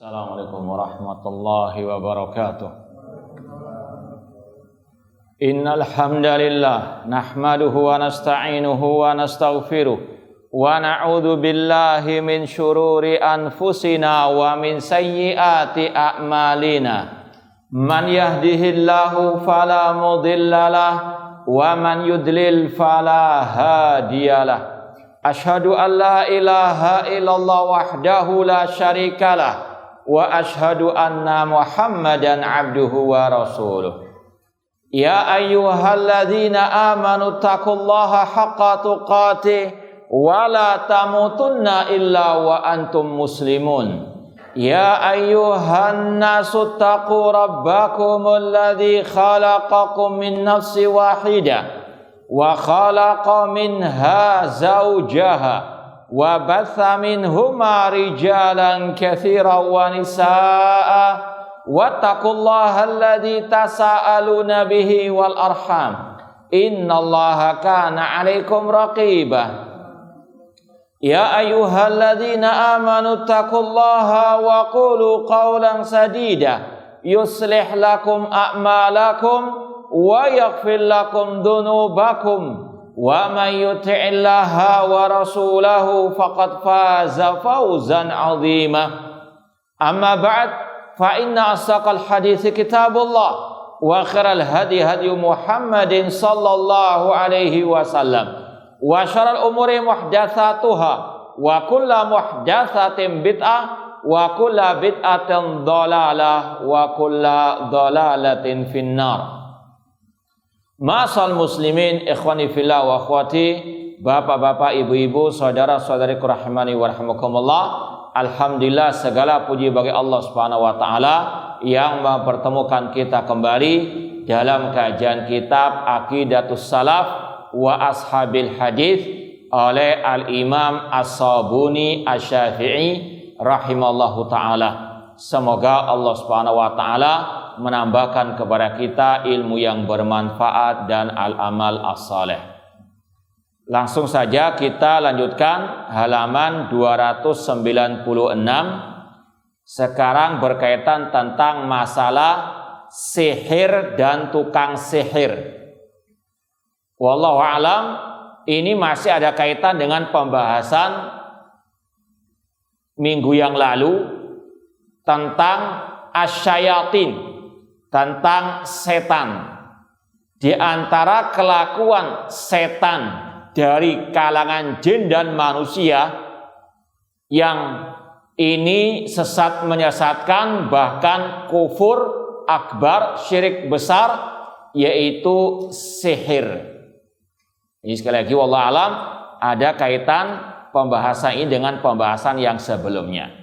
Assalamualaikum warahmatullahi wabarakatuh. Innal hamdalillah nahmaduhu wa nasta'inuhu wa nastaghfiruh wa na'udzu billahi min syururi anfusina wa min sayyiati a'malina. Man yahdihillahu fala mudhillalah wa man yudlil fala hadiyalah. Asyhadu an la ilaha illallah wahdahu la syarikalah wa asyhadu anna Muhammadan abduhu wa rasuluh. Ya ayyuhalladzina amanu taqullaha haqqa tuqatih wa la tamutunna illa wa antum muslimun. Ya ayyuhan nasu taqu rabbakumul ladzi khalaqakum min nafsin wahidah wa khalaqa minha zawjaha wa batha minhuma rijalan katsiran wa nisaa wattaqullaha alladzi tasaaluna bihi wal arham innallaha kana 'alaikum raqiba. Ya ayyuhalladzina amanu taqullaha wa qulu qawlan sadida yuslih lakum a'malakum wa yaghfir lakum dhunubakum wa man yuti'illaha wa rasulahu faqad faza fawzan 'azima. Amma ba'd, fa inna asdaqal hadithi kitabullah wa khairal hadi hadi Muhammadin sallallahu alaihi wasallam wa syarrul umuri muhdatsatuha wa kullu muhdatsatin bid'ah wa kullu bid'atin dhalalah wa kullu dhalalatin finnar. Ma'asal muslimin, ikhwani fillah wa akhwati, bapak-bapak, ibu-ibu, saudara-saudariku rahimani wa rahimakumullah. Alhamdulillah, segala puji bagi Allah Subhanahu wa taala yang mempertemukan kita kembali dalam kajian kitab Aqidatus Salaf wa Ashabil Hadis oleh Al-Imam As-Sabuni Asy-Syafi'i rahimallahu taala. Semoga Allah Subhanahu wa taala menambahkan kepada kita ilmu yang bermanfaat dan al-amal as-saleh. Langsung saja kita lanjutkan halaman 296. Sekarang berkaitan tentang masalah sihir dan tukang sihir. Wallahu a'lam, ini masih ada kaitan dengan pembahasan minggu yang lalu tentang asyayatin, tentang setan. Di antara kelakuan setan dari kalangan jin dan manusia yang ini sesat menyesatkan, bahkan kufur akbar, syirik besar, yaitu sihir. Ini sekali lagi wallahu alam ada kaitan pembahasan ini dengan pembahasan yang sebelumnya.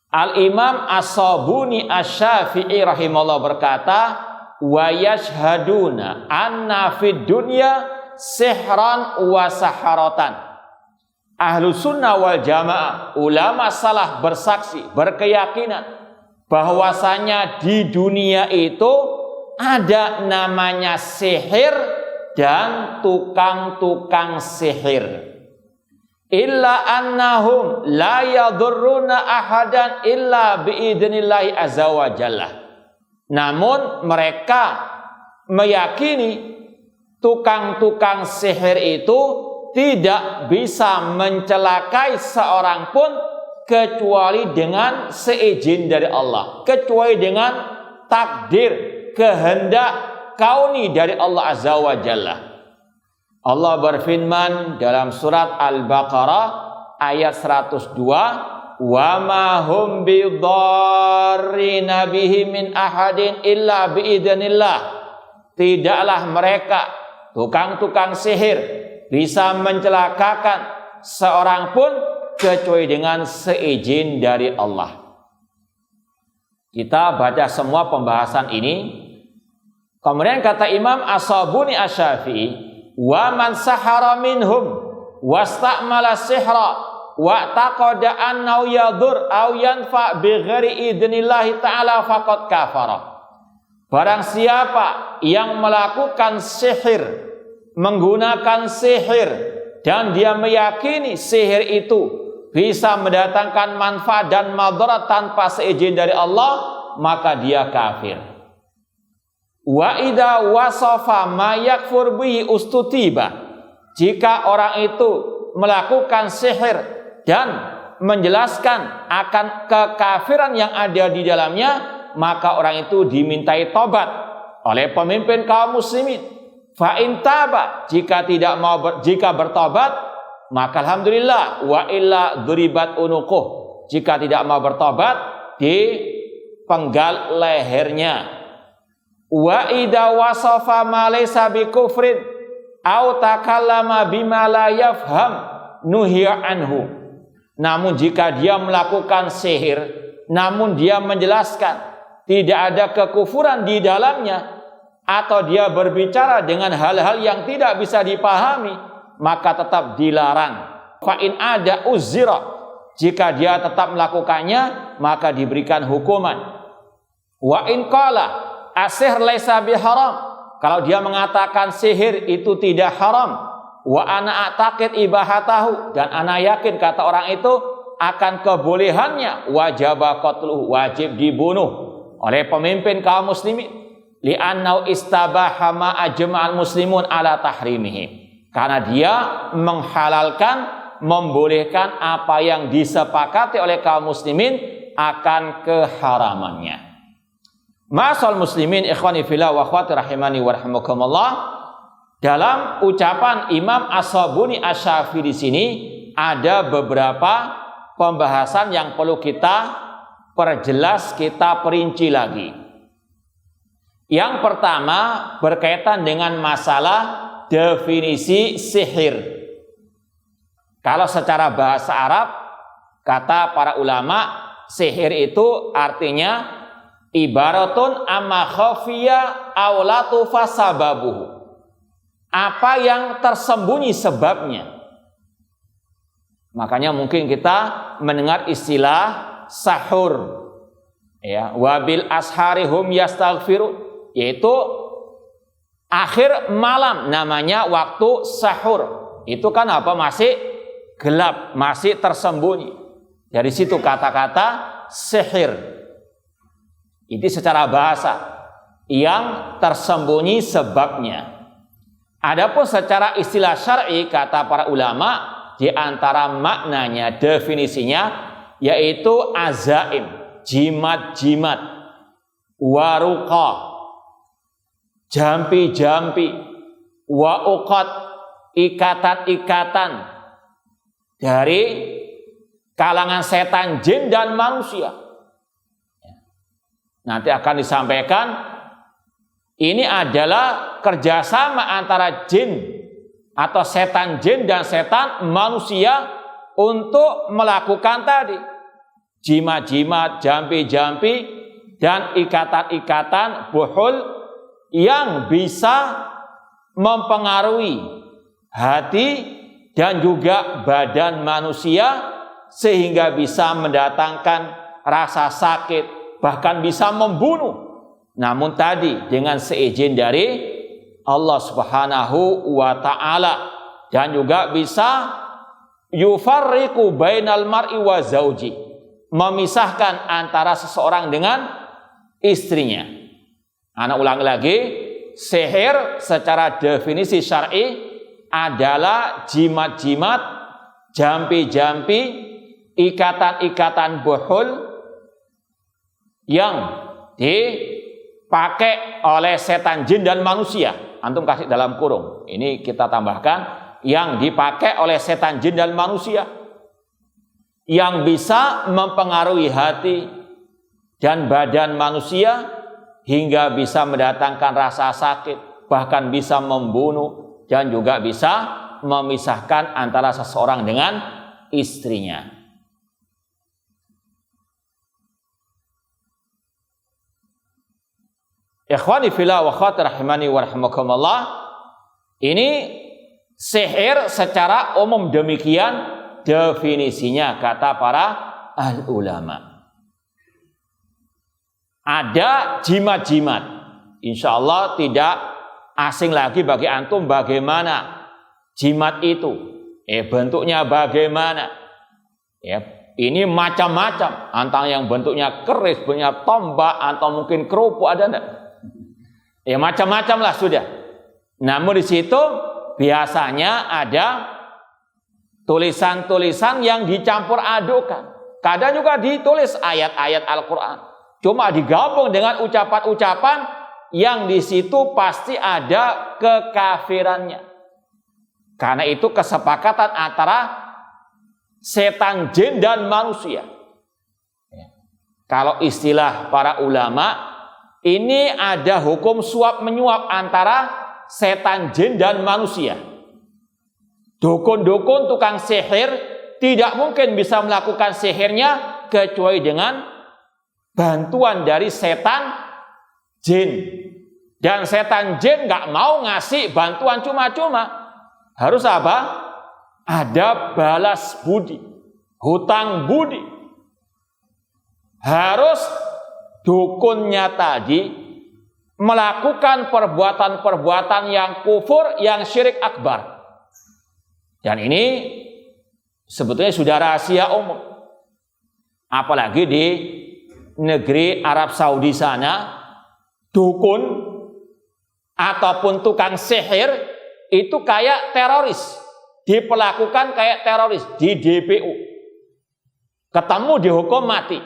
Al-Imam As-Sabuni Asy-Syafi'i rahimahullah berkata, wa yashhaduna anna fid dunya sihran wa saharatan. Ahlu sunnah wal jamaah, ulama salaf bersaksi, berkeyakinan bahwasanya di dunia itu ada namanya sihir dan tukang-tukang sihir. Illa annahum la yadurruna ahadan illa biidnillahi azza wa jalla. Namun mereka meyakini tukang-tukang sihir itu tidak bisa mencelakai seorang pun kecuali dengan seizin dari Allah, kecuali dengan takdir, kehendak kauni dari Allah azza wa jalla. Allah berfirman dalam surat Al-Baqarah ayat 102, wa ma hum bidarrina bihi min ahadin illa biidznillah. Tidaklah mereka tukang-tukang sihir bisa mencelakakan seorang pun kecuali dengan seizin dari Allah. Kita baca semua pembahasan ini. Kemudian kata Imam As-Sabuni Asy-Syafi'i, wa man sahara minhum wasta'mala sihra wa taqada annahu yadur aw yanfa bi ghairi idnillahi ta'ala faqad kafara. Barang siapa yang melakukan sihir, menggunakan sihir dan dia meyakini sihir itu bisa mendatangkan manfaat dan madarat tanpa seizin dari Allah, maka dia kafir. Wa idza wasafa ma yakfur bihi ustutiba. Jika orang itu melakukan sihir dan menjelaskan akan kekafiran yang ada di dalamnya, maka orang itu dimintai tobat oleh pemimpin kaum muslimin. Fa in taba, jika bertobat, maka alhamdulillah, wa illa duribat unuquh. Jika tidak mau bertobat, dipenggal lehernya. Wa idza wasafa ma laysa bi kufrin aw takallama bima la yafham nuhiya anhu. Namun jika dia melakukan sihir, namun dia menjelaskan tidak ada kekufuran di dalamnya, atau dia berbicara dengan hal-hal yang tidak bisa dipahami, maka tetap dilarang. Fa in ada uzira, jika dia tetap melakukannya, maka diberikan hukuman. Wa in qala as-sihr laisa biharam, kalau dia mengatakan sihir itu tidak haram, wa ana a'taqid ibahatahu, dan ana yakin kata orang itu akan kebolehannya, wajaba qatluhu, wajib dibunuh oleh pemimpin kaum muslimin, li'annau istabaha ma ajma'al muslimun ala tahrimihi, karena dia menghalalkan, membolehkan apa yang disepakati oleh kaum muslimin akan keharamannya. Ma'asal muslimin ikhwani fillah wa akhwati rahimani wa rahimakumullah, dalam ucapan Imam As-Sabuni Asy-Syafi'i di sini ada beberapa pembahasan yang perlu kita perjelas, kita perinci lagi. Yang pertama berkaitan dengan masalah definisi sihir. Kalau secara bahasa Arab, kata para ulama, sihir itu artinya ibaratun amma khafiya aw latufa sababuhu. Apa yang tersembunyi sebabnya. Makanya mungkin kita mendengar istilah sahur, ya, wabil asharihum yastaghfirun, yaitu akhir malam namanya waktu sahur. Itu kan apa? Masih gelap, masih tersembunyi. Dari situ kata-kata sihir. Itu secara bahasa yang tersembunyi sebabnya. Adapun secara istilah syar'i, kata para ulama, di antara maknanya, definisinya, yaitu azaim, jimat-jimat, waruqa, jampi-jampi, wauqat, ikatan-ikatan dari kalangan setan, jin dan manusia. Nanti akan disampaikan, ini adalah kerjasama antara jin atau setan jin dan setan manusia untuk melakukan tadi jimat-jimat, jampi-jampi, dan ikatan-ikatan buhul yang bisa mempengaruhi hati dan juga badan manusia sehingga bisa mendatangkan rasa sakit, bahkan bisa membunuh. Namun tadi dengan seizin dari Allah Subhanahu wa ta'ala, dan juga bisa yufarriqu bainal mar'i wa zauji, memisahkan antara seseorang dengan istrinya. Ana ulangi lagi, sihir secara definisi syar'i adalah jimat-jimat, jampi-jampi, ikatan-ikatan buhul yang dipakai oleh setan jin dan manusia. Antum kasih dalam kurung. Ini kita tambahkan, yang dipakai oleh setan jin dan manusia, yang bisa mempengaruhi hati dan badan manusia hingga bisa mendatangkan rasa sakit, bahkan bisa membunuh, dan juga bisa memisahkan antara seseorang dengan istrinya. Ikhwani fillah wa akhwati rahimani wa rahimakumullah, ini sihir secara umum demikian definisinya kata para ahli ulama. Ada jimat-jimat, insya Allah tidak asing lagi bagi antum bagaimana jimat itu, bentuknya bagaimana, Ya, ini macam-macam, antara yang bentuknya keris, bentuknya tombak, atau mungkin kerupuk, ada enggak? Ya macam-macam lah sudah. Namun di situ biasanya ada tulisan-tulisan yang dicampur adukan. Kadang juga ditulis ayat-ayat Al-Quran. Cuma digabung dengan ucapan-ucapan yang di situ pasti ada kekafirannya. Karena itu kesepakatan antara setan, jin, dan manusia. Kalau istilah para ulama, ini ada hukum suap menyuap antara setan, jin, dan manusia. Dukun-dukun, tukang sihir tidak mungkin bisa melakukan sihirnya kecuali dengan bantuan dari setan, jin. Dan setan, jin nggak mau ngasih bantuan cuma-cuma. Harus apa? Ada balas budi, hutang budi. Harus dukunnya tadi melakukan perbuatan-perbuatan yang kufur, yang syirik akbar. Dan ini sebetulnya sudah rahasia umum. Apalagi di negeri Arab Saudi sana, dukun ataupun tukang sihir itu kayak teroris. Diperlakukan kayak teroris di DPO. Ketemu dihukum mati.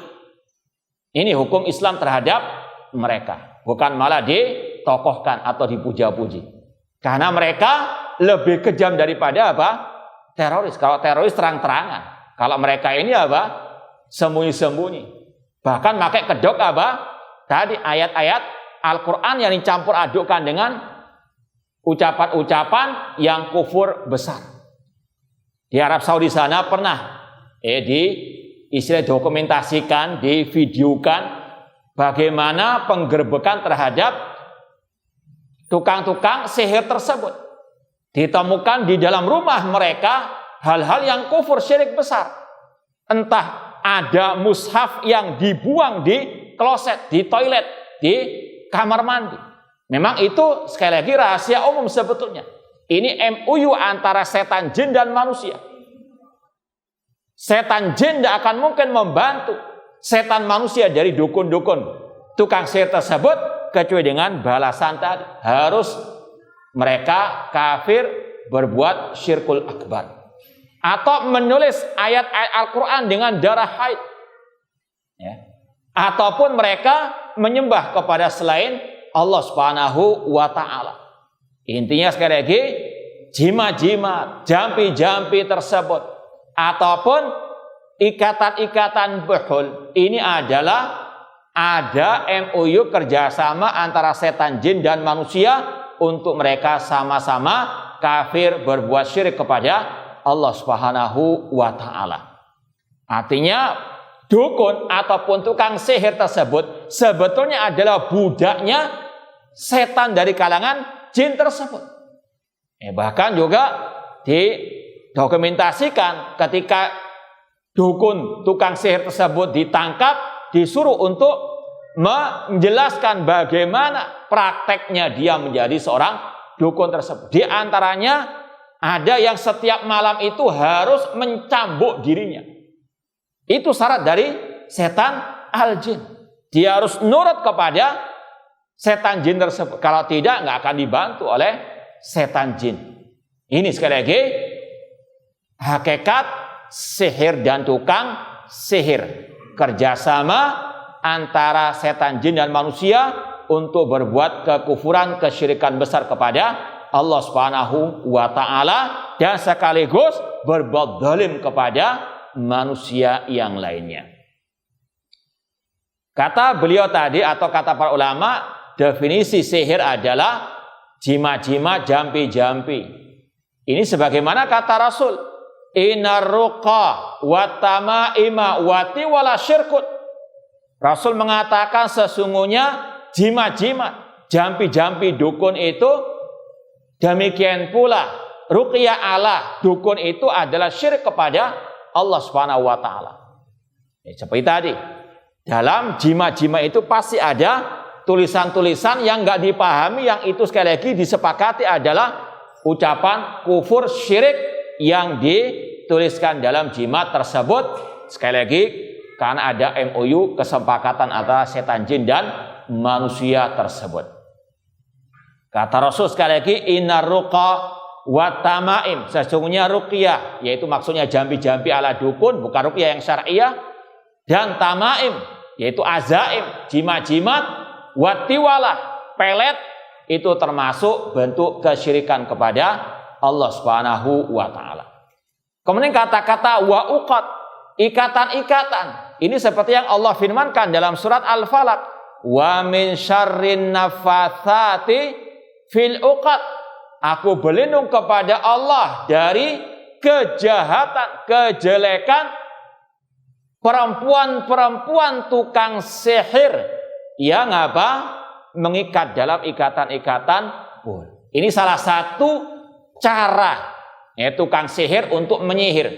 Ini hukum Islam terhadap mereka. Bukan malah ditokohkan atau dipuja-puji. Karena mereka lebih kejam daripada apa? Teroris. Kalau teroris terang-terangan. Kalau mereka ini apa? Sembunyi-sembunyi. Bahkan pakai kedok apa? Tadi ayat-ayat Al-Quran yang dicampur adukkan dengan ucapan-ucapan yang kufur besar. Di Arab Saudi sana pernah dokumentasikan, divideokan bagaimana penggerbekan terhadap tukang-tukang sihir tersebut. Ditemukan di dalam rumah mereka hal-hal yang kufur syirik besar. Entah ada mushaf yang dibuang di kloset, di toilet, di kamar mandi. Memang itu sekali lagi rahasia umum sebetulnya. Ini MOU antara setan, jin, dan manusia. Setan jin tidak akan mungkin membantu setan manusia dari dukun-dukun tukang sihir tersebut kecuali dengan balasan tadi. Harus mereka kafir, berbuat syirkul akbar. Atau menulis ayat-ayat Al-Quran dengan darah haid. Ya. Ataupun mereka menyembah kepada selain Allah Subhanahu wa ta'ala. Intinya sekali lagi, jimat-jimat, jampi-jampi tersebut ataupun ikatan-ikatan behul, ini adalah ada MOU kerjasama antara setan, jin, dan manusia untuk mereka sama-sama kafir, berbuat syirik kepada Allah Subhanahu wa ta'ala. Artinya dukun ataupun tukang sihir tersebut sebetulnya adalah budaknya setan dari kalangan jin tersebut. Bahkan juga didokumentasikan ketika dukun tukang sihir tersebut ditangkap, disuruh untuk menjelaskan bagaimana prakteknya dia menjadi seorang dukun tersebut. Di antaranya ada yang setiap malam itu harus mencambuk dirinya. Itu syarat dari setan al-jin. Dia harus nurut kepada setan jin tersebut. Kalau tidak, nggak akan dibantu oleh setan jin. Ini sekali lagi hakikat sihir dan tukang sihir. Kerjasama antara setan jin dan manusia untuk berbuat kekufuran, kesyirikan besar kepada Allah Subhanahu wa ta'ala dan sekaligus berbuat zalim kepada manusia yang lainnya. Kata beliau tadi atau kata para ulama, definisi sihir adalah jimat-jimat, jampi-jampi. Ini sebagaimana kata Rasul, innar ruqa wa tamaima wati wala syirkut. Rasul mengatakan sesungguhnya jimat-jimat, jampi-jampi dukun itu, demikian pula ruqyah ala dukun itu adalah syirik kepada Allah Subhanahu wa ta'ala. Seperti tadi, dalam jimat-jimat itu pasti ada tulisan-tulisan yang nggak dipahami, yang itu sekali lagi disepakati adalah ucapan kufur syirik yang dituliskan dalam jimat tersebut. Sekali lagi, karena ada MOU, kesepakatan antara setan jin dan manusia tersebut. Kata Rasul sekali lagi, innar ruqa wa tamaim, sesungguhnya ruqyah, yaitu maksudnya jampi-jampi ala dukun, bukan ruqyah yang syariah, dan tamaim, yaitu azaim, jimat-jimat, wa tiwalah, pelet, itu termasuk bentuk kesyirikan kepada Allah Subhanahu wa taala. Kemudian kata-kata wa uqad, ikatan-ikatan. Ini seperti yang Allah firmankan dalam surat Al-Falaq, wa min syarrin naffatsati fil uqad. Aku berlindung kepada Allah dari kejahatan, kejelekan perempuan-perempuan tukang sihir yang mengikat dalam ikatan-ikatan pun. Ini salah satu cara tukang sihir untuk menyihir,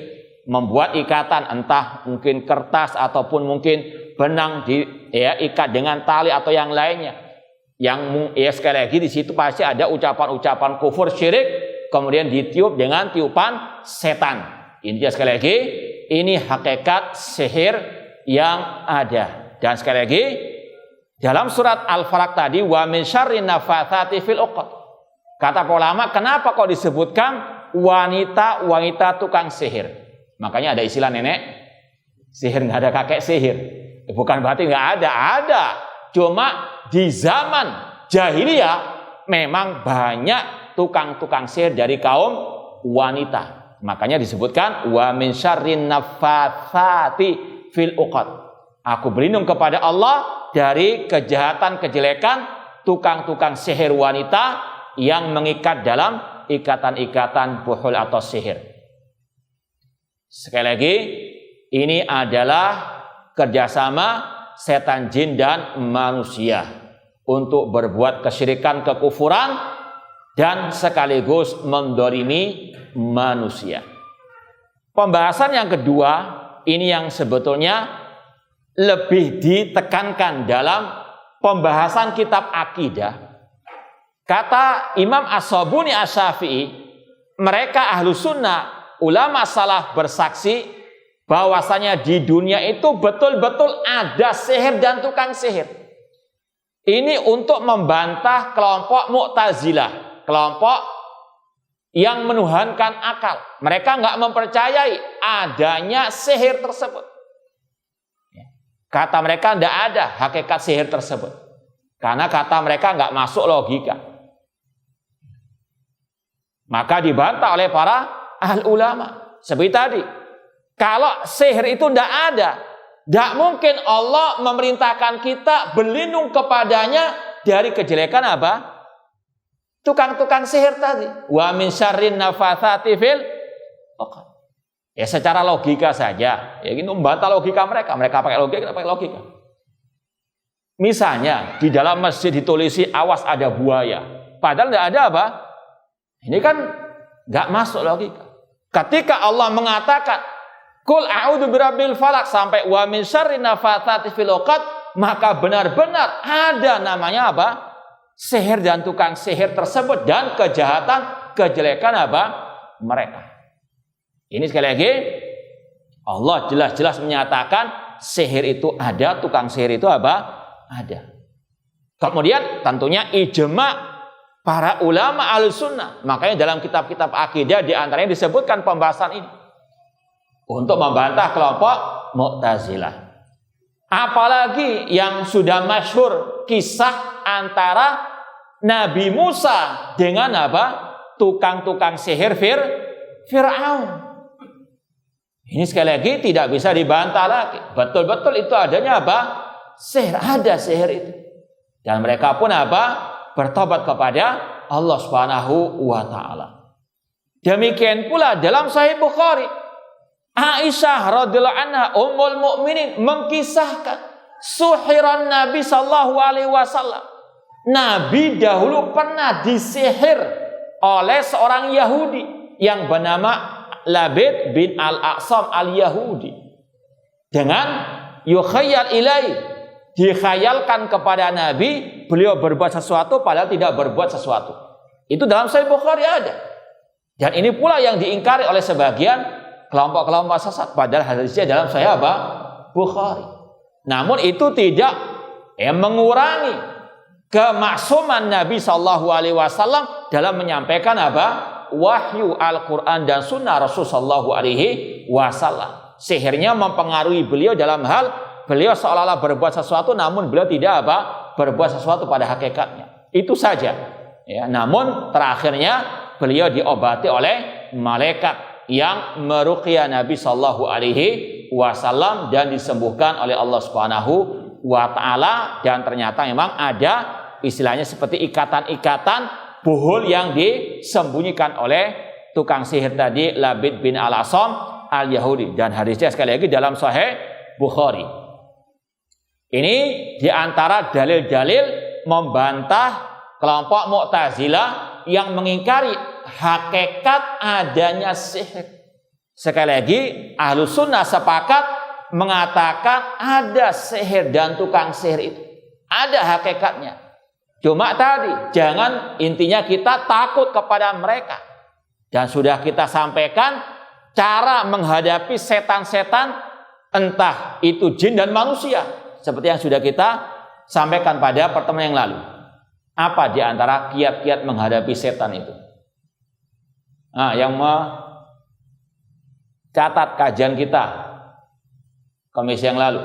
membuat ikatan, entah mungkin kertas ataupun mungkin benang diikat dengan tali atau yang lainnya. Yang sekali lagi di situ pasti ada ucapan-ucapan kufur syirik, kemudian ditiup dengan tiupan setan. Intinya sekali lagi, ini hakikat sihir yang ada. Dan sekali lagi, dalam surat Al-Falaq tadi, wa min syarrin naffatsati fil uqad. Kata ulama, kenapa kok disebutkan wanita tukang sihir? Makanya ada istilah nenek sihir, nggak ada kakek sihir. Bukan berarti nggak ada. Cuma di zaman jahiliyah memang banyak tukang-tukang sihir dari kaum wanita. Makanya disebutkan wa min syarrin naffatsati fil uqad. Aku berlindung kepada Allah dari kejahatan, kejelekan tukang-tukang sihir wanita yang mengikat dalam ikatan-ikatan buhul atau sihir. Sekali lagi, ini adalah kerjasama setan jin dan manusia untuk berbuat kesyirikan, kekufuran, dan sekaligus mendolimi manusia. Pembahasan yang kedua, ini yang sebetulnya lebih ditekankan dalam pembahasan kitab akidah. Kata Imam As-Sabuni Asy-Syafi'i, mereka ahlu sunnah, ulama salaf bersaksi bahwasanya di dunia itu betul-betul ada sihir dan tukang sihir. Ini untuk membantah kelompok Mu'tazilah, kelompok yang menuhankan akal. Mereka nggak mempercayai adanya sihir tersebut. Kata mereka tidak ada hakikat sihir tersebut, karena kata mereka nggak masuk logika. Maka dibantah oleh para ahli ulama. Seperti tadi, kalau sihir itu tidak ada, tidak mungkin Allah memerintahkan kita berlindung kepadanya dari kejelekan tukang-tukang sihir tadi. Wa min syarrin naffatsati fil uqad. Ya secara logika saja, ya ini membantah logika mereka. Mereka pakai logika, kita pakai logika. Misalnya di dalam masjid ditulisi awas ada buaya, padahal tidak ada Ini kan nggak masuk logika. Ketika Allah mengatakan Qul a'udzu birabbil falaq sampai wa min syarri naffatsati fil uqad, maka benar-benar ada namanya sihir dan tukang sihir tersebut dan kejahatan, kejelekan mereka. Ini sekali lagi Allah jelas-jelas menyatakan sihir itu ada, tukang sihir itu ada. Kemudian tentunya ijma para ulama Ahlussunnah. Makanya dalam kitab-kitab akidah di antaranya disebutkan pembahasan ini untuk membantah kelompok Mu'tazilah. Apalagi yang sudah masyhur kisah antara Nabi Musa dengan tukang-tukang sihir Fir'aun. Ini sekali lagi tidak bisa dibantah lagi. Betul-betul itu adanya sihir, ada sihir itu. Dan mereka pun bertobat kepada Allah Subhanahu wa taala. Demikian pula dalam Sahih Bukhari, Aisyah radhiyallahu anha ummul mukminin mengkisahkan suhiran Nabi sallallahu alaihi wasallam. Nabi dahulu pernah disihir oleh seorang Yahudi yang bernama Labid bin Al-Aqsam Al-Yahudi. Dengan yukhayyal ilai, dikhayalkan kepada Nabi beliau berbuat sesuatu padahal tidak berbuat sesuatu. Itu dalam Sahih Bukhari ada. Dan ini pula yang diingkari oleh sebagian kelompok-kelompok sesat, padahal hadisnya dalam Sahih apa? Bukhari. Namun itu tidak mengurangi kemaksuman Nabi Shallallahu Alaihi Wasallam dalam menyampaikan apa? Wahyu Al-Quran dan Sunnah Rasul Shallallahu Alaihi Wasallam. Sihirnya mempengaruhi beliau dalam hal beliau seolah-olah berbuat sesuatu, namun beliau tidak apa? Berbuat sesuatu pada hakikatnya. Itu saja. Ya, namun terakhirnya beliau diobati oleh malaikat yang meruqyah Nabi Shallallahu Alaihi Wasallam dan disembuhkan oleh Allah Subhanahu wa Ta'ala. Dan ternyata memang ada istilahnya seperti ikatan-ikatan buhul yang disembunyikan oleh tukang sihir tadi, Labid bin Al-Asam Al-Yahudi. Dan hadisnya sekali lagi dalam Sahih Bukhari. Ini diantara dalil-dalil membantah kelompok Mu'tazilah yang mengingkari hakikat adanya sihir. Sekali lagi, Ahlus Sunnah sepakat mengatakan ada sihir dan tukang sihir itu. Ada hakikatnya. Cuma tadi, jangan intinya kita takut kepada mereka. Dan sudah kita sampaikan cara menghadapi setan-setan, entah itu jin dan manusia. Seperti yang sudah kita sampaikan pada pertemuan yang lalu. Apa di antara kiat-kiat menghadapi setan itu? Nah, yang mencatat kajian kita Kamis yang lalu.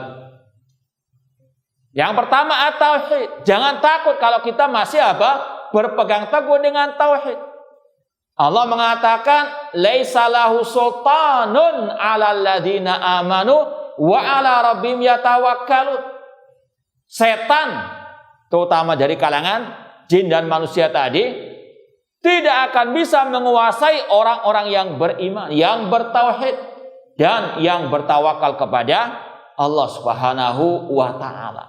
Yang pertama at-tauhid. Jangan takut kalau kita masih apa? Berpegang teguh dengan tauhid. Allah mengatakan, "Laisa lahu sultanun 'alal ladzina amanu wa 'ala rabbihim yatawakkalun." Setan, terutama dari kalangan jin dan manusia tadi, tidak akan bisa menguasai orang-orang yang beriman, yang bertauhid, dan yang bertawakal kepada Allah Subhanahu wa Ta'ala.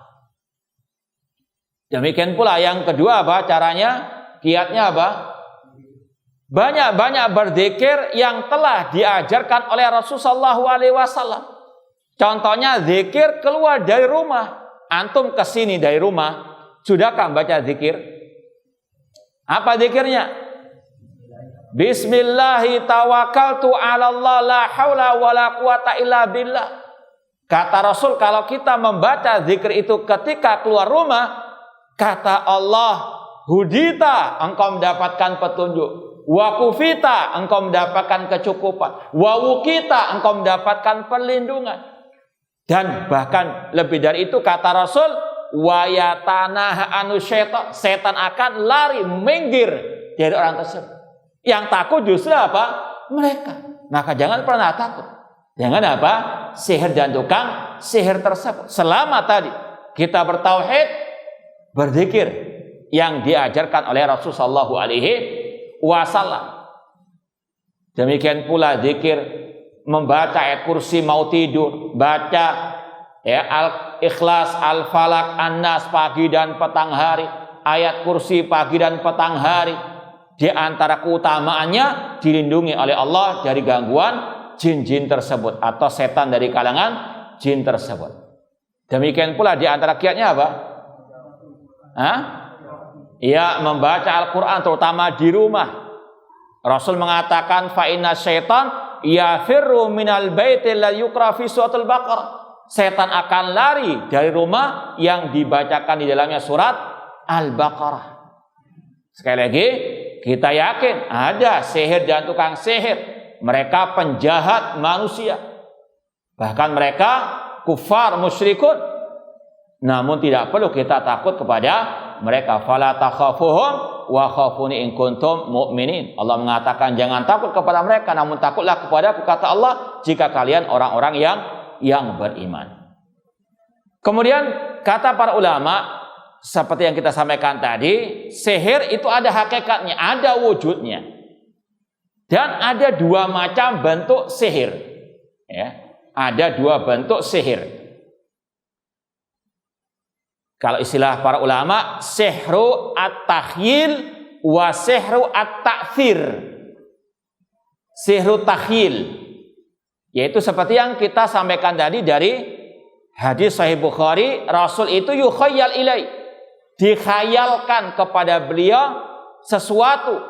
Demikian pula yang kedua apa caranya? Kiatnya apa? Banyak-banyak berzikir yang telah diajarkan oleh Rasulullah SAW. Contohnya zikir keluar dari rumah. Antum kesini dari rumah, sudahkah baca zikir? Apa zikirnya? Bismillahi tawakkaltu 'ala Allah la haula wala quwata illa billah. Kata Rasul, kalau kita membaca zikir itu ketika keluar rumah, kata Allah, hudita, engkau mendapatkan petunjuk. Wa kufita, engkau mendapatkan kecukupan. Wa wukita, engkau mendapatkan perlindungan. Dan bahkan lebih dari itu kata Rasul, wa yatanaha anu syaitan, setan akan lari minggir dari orang tersebut. Yang takut justru apa? Mereka. Maka jangan pernah takut. Jangan apa? Sihir dan tukang sihir tersebut. Selama tadi kita bertauhid, berzikir yang diajarkan oleh Rasulullah sallallahu alaihi wasallam. Demikian pula zikir membaca ayat kursi mau tidur, baca ya Al-Ikhlas, Al-Falaq, An-Nas pagi dan petang hari, ayat kursi pagi dan petang hari. Di antara keutamaannya dilindungi oleh Allah dari gangguan jin-jin tersebut atau setan dari kalangan jin tersebut. Demikian pula di antara kiatnya apa? Ya, membaca Al-Quran terutama di rumah. Rasul mengatakan fa inna syaitan yafirru minal baiti la yukra fi suratul Baqarah. Setan akan lari dari rumah yang dibacakan di dalamnya surat Al-Baqarah. Sekali lagi, kita yakin ada sihir dan tukang sihir. Mereka penjahat manusia. Bahkan mereka kufar musyrikun. Namun tidak perlu kita takut kepada mereka. Fala takhafuhum wa khafuni in kuntum mu'minin. Allah mengatakan jangan takut kepada mereka, namun takutlah kepadaku, kata Allah, jika kalian orang-orang yang beriman. Kemudian kata para ulama, seperti yang kita sampaikan tadi, sihir itu ada hakikatnya, ada wujudnya. Dan ada dua macam bentuk sihir. Ya, ada dua bentuk sihir. Kalau istilah para ulama, sihru at-takhyil wa sihru at-ta'thir. Sihru takhyil, yaitu seperti yang kita sampaikan tadi dari hadis Sahih Bukhari, Rasul itu yukhayyal ilai, dikhayalkan kepada beliau sesuatu,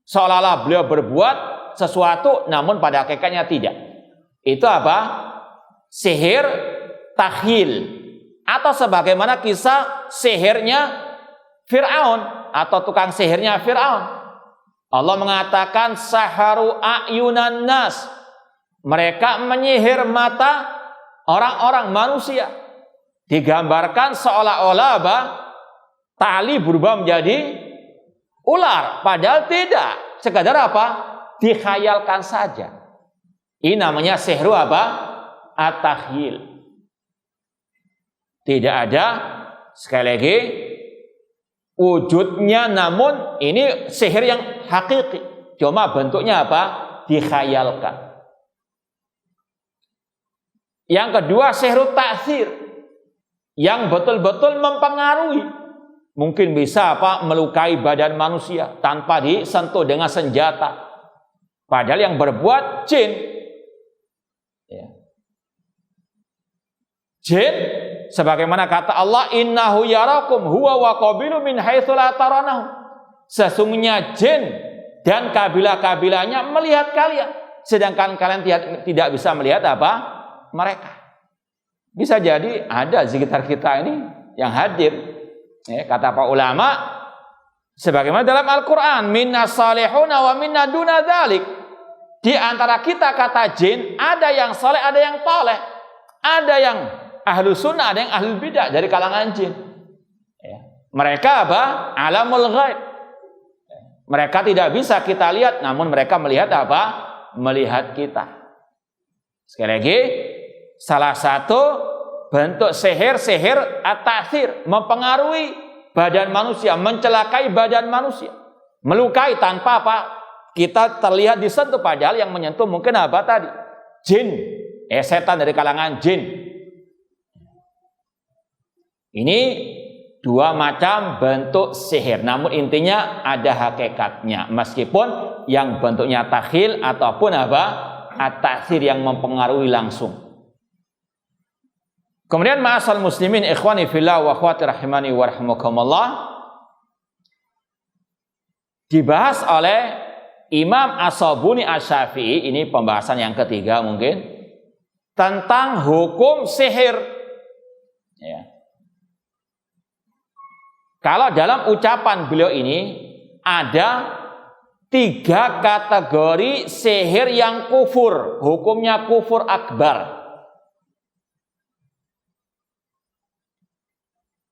seolah-olah beliau berbuat sesuatu namun pada hakikatnya tidak. Itu apa? Sihir takhyil, atau sebagaimana kisah sihirnya Fir'aun atau tukang sihirnya Fir'aun. Allah mengatakan saharu a'yunan nas, mereka menyihir mata orang-orang manusia. Digambarkan seolah-olah apa? Tali berubah menjadi ular, padahal tidak. Sekadar apa? Dikhayalkan saja. Ini namanya sihru apa? At-takhyil. Tidak ada, sekali lagi, wujudnya, namun ini sihir yang hakiki. Cuma bentuknya apa? Dikhayalkan. Yang kedua, sihru ta'thir, yang betul-betul mempengaruhi. Mungkin bisa apa? Melukai badan manusia tanpa disentuh dengan senjata. Padahal yang berbuat jin. Ya. Jin, sebagaimana kata Allah, innahu yarakum huwa wa qabilu min haitsu la taranahu. Sesungguhnya jin dan kabilah-kabilahnya melihat kalian, sedangkan kalian tidak bisa melihat apa? Mereka. Bisa jadi ada di sekitar kita ini yang hadir. Ya, kata para ulama, sebagaimana dalam Al-Quran, minna salihuna wa minna duna dzalik. Di antara kita, kata jin, ada yang soleh, ada yang toleh, ada yang ahlu sunnah, ada yang ahlu bidah dari kalangan jin. Ya. Mereka apa? Alamul ghaib. Mereka tidak bisa kita lihat, namun mereka melihat apa? Melihat kita. Sekali lagi, salah satu bentuk sihir at-ta'thir, mempengaruhi badan manusia, mencelakai badan manusia, melukai tanpa apa? Kita terlihat disentuh, padahal yang menyentuh mungkin apa tadi? Jin, setan dari kalangan jin. Ini dua macam bentuk sihir, namun intinya ada hakikatnya, meskipun yang bentuknya takhyil ataupun apa? At-ta'thir, yang mempengaruhi langsung. Kemudian ma'asal muslimin ikhwani fillah wa akhwati rahimani wa rahimakumullah, dibahas oleh Imam As-Sabuni Asy-Syafi'i, ini pembahasan yang ketiga mungkin, tentang hukum sihir. Ya. Kalau dalam ucapan beliau ini ada 3 kategori sihir yang kufur, hukumnya kufur akbar.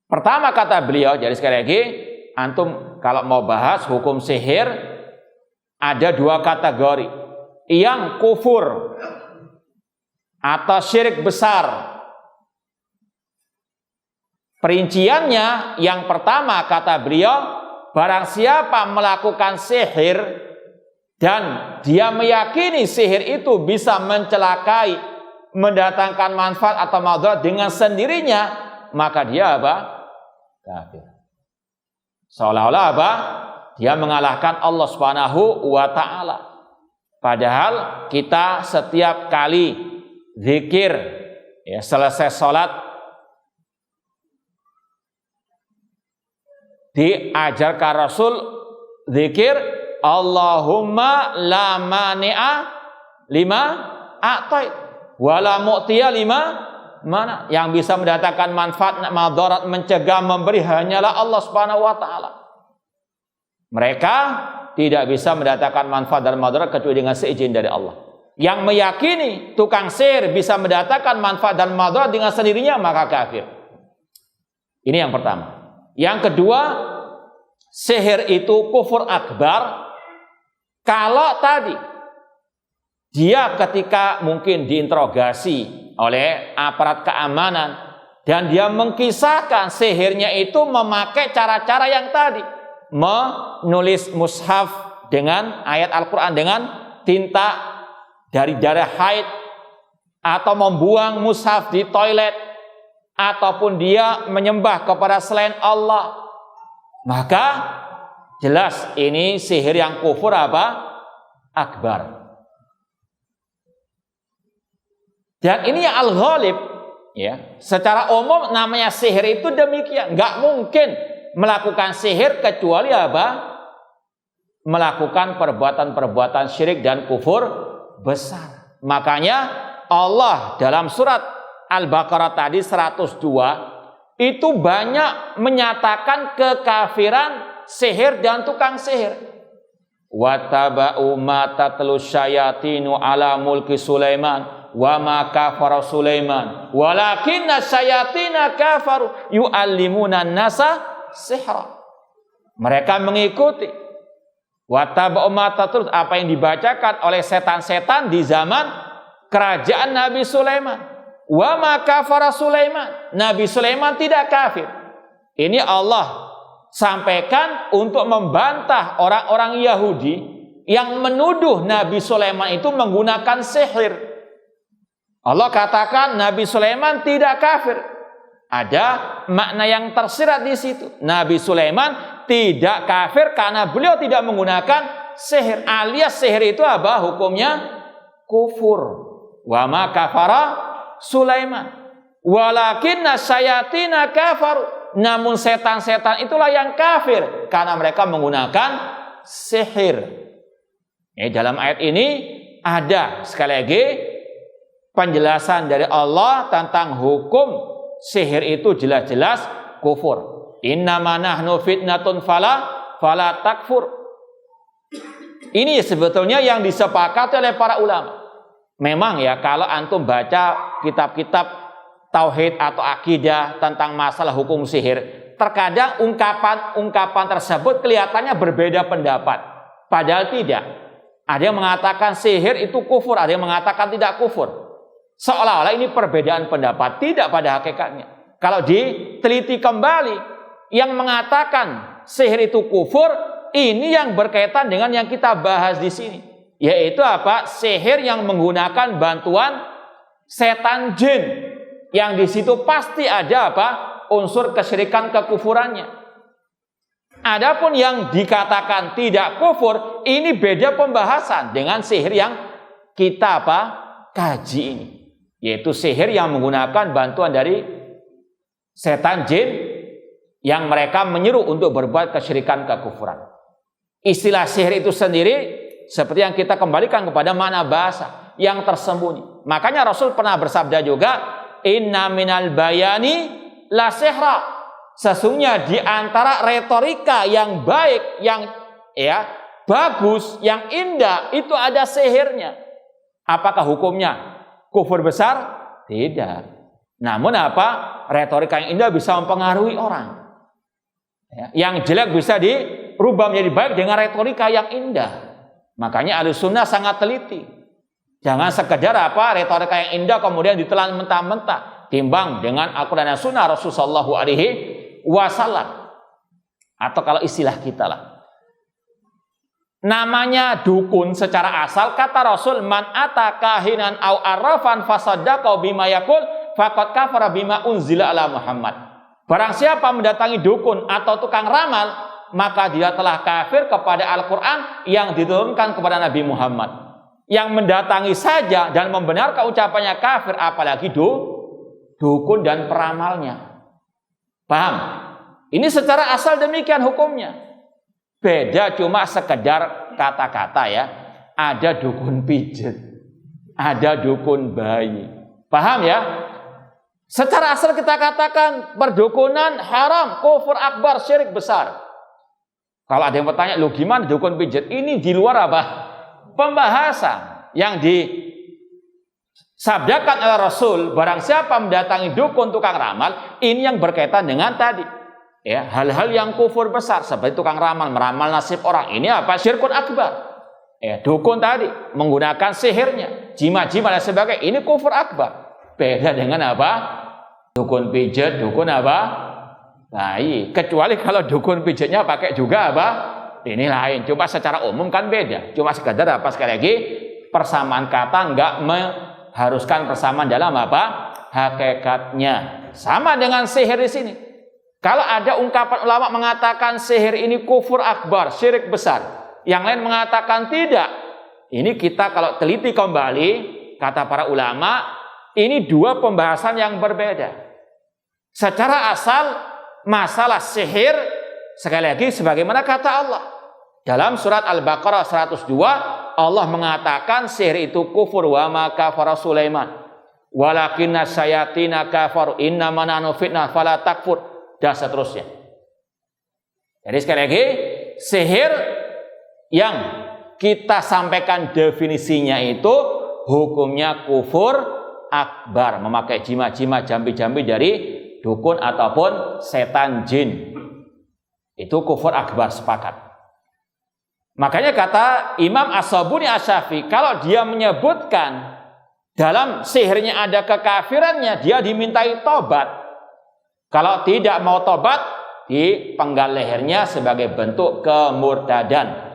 Pertama kata beliau, jadi sekali lagi, antum kalau mau bahas hukum sihir, ada 2 kategori. Yang kufur atau syirik besar. Perinciannya, yang pertama kata beliau, barang siapa melakukan sihir dan dia meyakini sihir itu bisa mencelakai, mendatangkan manfaat atau madarat dengan sendirinya, maka dia apa? Kafir. Seolah-olah apa? Dia mengalahkan Allah Subhanahu wa ta'ala. Padahal kita setiap kali zikir, ya, selesai sholat, diajarkan Rasul zikir, Allahumma la mani'a lima a'tait wa la mu'tiya lima mana. Yang bisa mendatangkan manfaat, madarat, mencegah, memberi hanyalah Allah Subhanahu wa ta'ala. Mereka tidak bisa mendatangkan manfaat dan madarat kecuali dengan seizin dari Allah. Yang meyakini tukang sihir bisa mendatangkan manfaat dan madarat dengan sendirinya, maka kafir. Ini yang pertama. Yang kedua, sihir itu kufur akbar. Kalau tadi dia ketika mungkin diinterogasi oleh aparat keamanan dan dia mengkisahkan sihirnya itu memakai cara-cara yang tadi, menulis mushaf dengan ayat Al-Quran dengan tinta dari darah haid, atau membuang mushaf di toilet, ataupun dia menyembah kepada selain Allah, maka jelas ini sihir yang kufur apa? Akbar. Dan ini yang al-ghalib, ya. Secara umum namanya sihir itu demikian. Nggak mungkin melakukan sihir kecuali apa? melakukan perbuatan-perbuatan syirik dan kufur besar. Makanya Allah dalam surat Al-Baqarah tadi 102 itu banyak menyatakan kekafiran sihir dan tukang sihir. Wattaba'u ma tatlu syayatinu ala mulki Sulaiman wa ma kafara Sulaiman walakinna syayatina kafaru yu'allimuna nasa sihra. Mereka mengikuti wattaba'u ma tatlu, apa yang dibacakan oleh setan-setan di zaman kerajaan Nabi Sulaiman. Wa ma kafara Sulaiman, Nabi Sulaiman tidak kafir. Ini Allah sampaikan untuk membantah orang-orang Yahudi yang menuduh Nabi Sulaiman itu menggunakan sihir. Allah katakan Nabi Sulaiman tidak kafir. Ada makna yang tersirat di situ. Nabi Sulaiman tidak kafir karena beliau tidak menggunakan sihir, alias sihir itu apa hukumnya? Kufur. Wa ma kafara Sulaiman walakinna syayatina kafaru, namun setan-setan itulah yang kafir karena mereka menggunakan sihir. Dalam ayat ini ada sekali lagi penjelasan dari Allah tentang hukum sihir itu jelas-jelas kufur. Innama nahnu fitnatun fala takfur. Ini sebetulnya yang disepakati oleh para ulama. Memang ya, kalau antum baca kitab-kitab tauhid atau akidah tentang masalah hukum sihir, terkadang ungkapan tersebut kelihatannya berbeda pendapat. Padahal tidak. Ada yang mengatakan sihir itu kufur, ada yang mengatakan tidak kufur. Seolah-olah ini perbedaan pendapat, tidak pada hakikatnya. Kalau diteliti kembali, yang mengatakan sihir itu kufur, ini yang berkaitan dengan yang kita bahas di sini. Yaitu apa? Sihir yang menggunakan bantuan setan jin. Yang di situ pasti ada apa? Unsur kesyirikan kekufurannya. Adapun yang dikatakan tidak kufur, ini beda pembahasan dengan sihir yang kita kaji ini. Yaitu sihir yang menggunakan bantuan dari setan jin yang mereka menyeru untuk berbuat kesyirikan kekufuran. Istilah sihir itu sendiri seperti yang kita kembalikan kepada makna bahasa yang tersembunyi. Makanya Rasul pernah bersabda juga, inna minal bayani la sihra. Sesungguhnya di antara retorika yang baik, yang bagus, yang indah, itu ada sihirnya. Apakah hukumnya kufur besar? Tidak. Namun retorika yang indah bisa mempengaruhi orang. Yang jelek bisa dirubah menjadi baik dengan retorika yang indah. Makanya Ahlussunnah sangat teliti. Jangan sekedar retorika yang indah kemudian ditelan mentah-mentah. Timbang dengan Al-Quran dan Sunnah Rasulullah SAW. Atau kalau istilah kita lah. Namanya dukun secara asal, kata Rasul, man ata kahinan au arrafan fasaddaqa bima yaqul faqad kafara bima unzila ala Muhammad. Barang siapa mendatangi dukun atau tukang ramal, maka dia telah kafir kepada Al-Quran yang diturunkan kepada Nabi Muhammad. Yang mendatangi saja dan membenarkan ucapannya kafir, apalagi dukun dan peramalnya. Paham? Ini secara asal demikian hukumnya. Beda cuma sekedar kata-kata ya. Ada dukun pijet, ada dukun bayi. Paham ya? Secara asal kita katakan perdukunan haram, kufur akbar, syirik besar. Kalau ada yang bertanya, lu gimana dukun pijet? Ini di luar pembahasan yang disabdakan oleh Rasul. Barang siapa mendatangi dukun tukang ramal, ini yang berkaitan dengan tadi. Hal-hal yang kufur besar seperti tukang ramal, meramal nasib orang. Ini syirkun akbar. Dukun tadi menggunakan sihirnya, jimat-jimat dan sebagainya. Ini kufur akbar. Beda dengan dukun pijet, dukun baik, kecuali kalau dukun pijetnya pakai juga ini lain. Cuma secara umum kan beda. Cuma sekedar sekali lagi persamaan kata enggak mengharuskan persamaan dalam hakikatnya. Sama dengan sihir di sini. Kalau ada ungkapan ulama mengatakan sihir ini kufur akbar, syirik besar, yang lain mengatakan tidak. Ini kita kalau teliti kembali, kata para ulama, ini dua pembahasan yang berbeda. Secara asal masalah sihir, sekali lagi sebagaimana kata Allah, Dalam surat Al-Baqarah 102 Allah mengatakan sihir itu kufur, wa ma kafara Sulaiman walakinna syayatina kafaru innama nahnu fitnah fala takfur, dan seterusnya. Jadi sekali lagi, sihir yang kita sampaikan definisinya itu hukumnya kufur akbar, memakai jimat-jimat, jambi-jambi dari dukun ataupun setan jin. Itu kufur akbar, sepakat. Makanya kata Imam As-Sabuni Asy-Syafi'i, kalau dia menyebutkan dalam sihirnya ada kekafirannya, dia dimintai tobat. Kalau tidak mau tobat, dipenggal lehernya sebagai bentuk kemurtadan.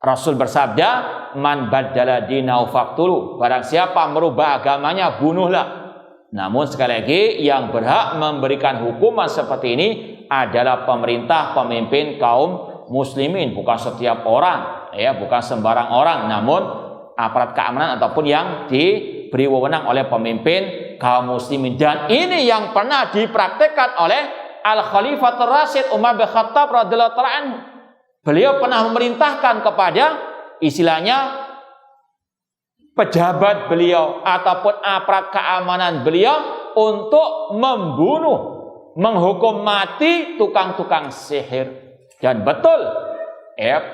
Rasul bersabda, man baddala dinahu faqtulu, barang siapa merubah agamanya, bunuhlah. Namun sekali lagi, yang berhak memberikan hukuman seperti ini adalah pemerintah, pemimpin kaum muslimin, bukan setiap orang, ya, bukan sembarang orang, namun aparat keamanan ataupun yang diberi wewenang oleh pemimpin kaum muslimin. Dan ini yang pernah dipraktekkan oleh Al-Khalifatul Rasyid Umar bin Khattab radhiyallahu anhu. Beliau pernah memerintahkan kepada istilahnya pejabat beliau ataupun aparat keamanan beliau untuk membunuh, menghukum mati tukang-tukang sihir. Dan betul,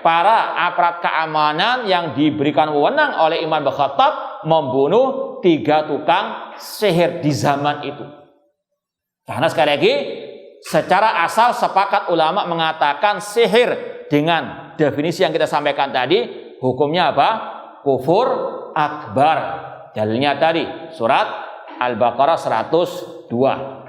para aparat keamanan yang diberikan wewenang oleh Umar bin Khattab membunuh 3 tukang sihir di zaman itu. Karena sekali lagi, secara asal sepakat ulama mengatakan sihir dengan definisi yang kita sampaikan tadi, hukumnya apa? Kufur akbar. Dalilnya tadi, surat Al-Baqarah 102.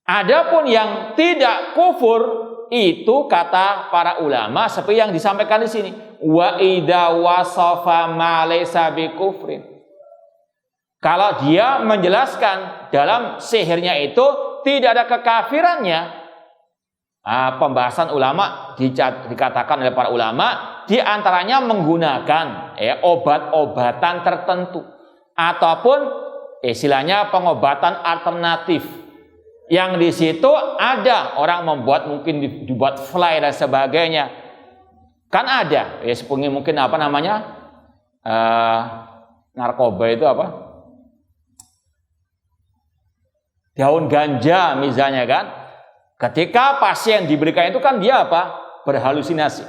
Adapun yang tidak kufur itu kata para ulama seperti yang disampaikan di sini, wa idza wasafa ma laysa bikufrin. Kalau dia menjelaskan dalam sihirnya itu tidak ada kekafirannya, pembahasan ulama dikatakan oleh para ulama di antaranya menggunakan obat-obatan tertentu ataupun istilahnya pengobatan alternatif. Yang di situ ada orang membuat, mungkin dibuat fly dan sebagainya. Kan ada, mungkin apa namanya, narkoba itu apa? Daun ganja misalnya kan. Ketika pasien diberikan itu kan dia apa? Berhalusinasi.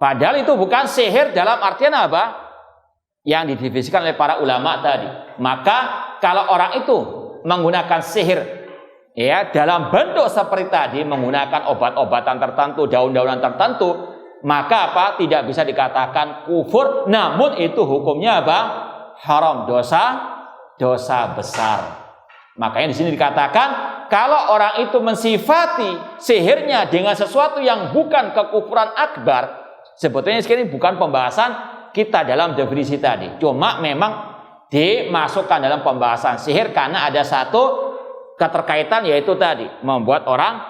Padahal itu bukan sihir dalam artian apa? Yang didefinisikan oleh para ulama tadi. Maka kalau orang itu menggunakan sihir dalam bentuk seperti tadi, menggunakan obat-obatan tertentu, daun-daunan tertentu, maka apa? Tidak bisa dikatakan kufur, namun itu hukumnya apa? Haram, dosa besar. Makanya di sini dikatakan kalau orang itu mensifati sihirnya dengan sesuatu yang bukan kekufuran akbar, sebetulnya sekali bukan pembahasan kita dalam definisi tadi. Cuma memang dimasukkan dalam pembahasan sihir karena ada satu keterkaitan, yaitu tadi membuat orang